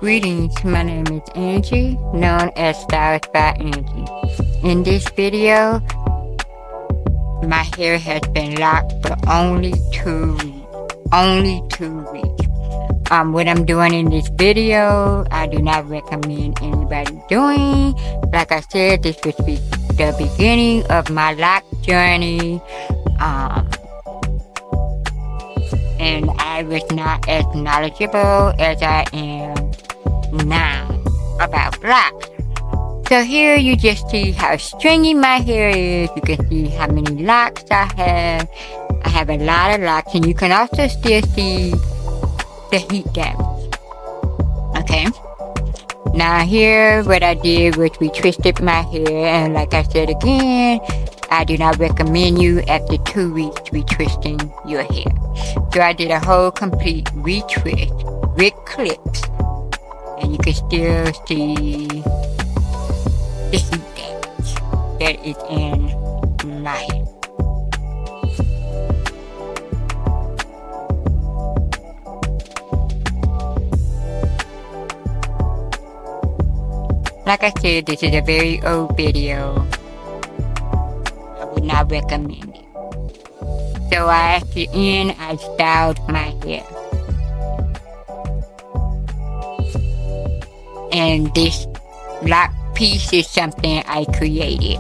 Greetings, my name is Angie, known as Styles by Angie. In this video, my hair has been locked for only 2 weeks. Only 2 weeks. What I'm doing in this video, I do not recommend anybody doing. Like I said, this was the beginning of my lock journey. And I was not as knowledgeable as I am now about locks. So here you just see how stringy my hair is. You can see how many locks I have. I have a lot of locks, and you can also still see the heat damage. Okay. Now here what I did was we twisted my hair, and like I said again, I do not recommend you after 2 weeks retwisting your hair. So I did a whole complete retwist with clips, and you can still see the heat damage that is in my hair. Like I said, this is a very old video. I would not recommend it. So at the end, I styled my hair. And this lock piece is something I created.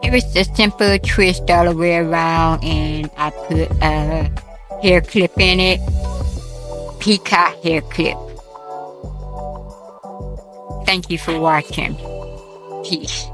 It was a simple twist all the way around, and I put a hair clip in it. Peacock hair clip. Thank you for watching. Peace.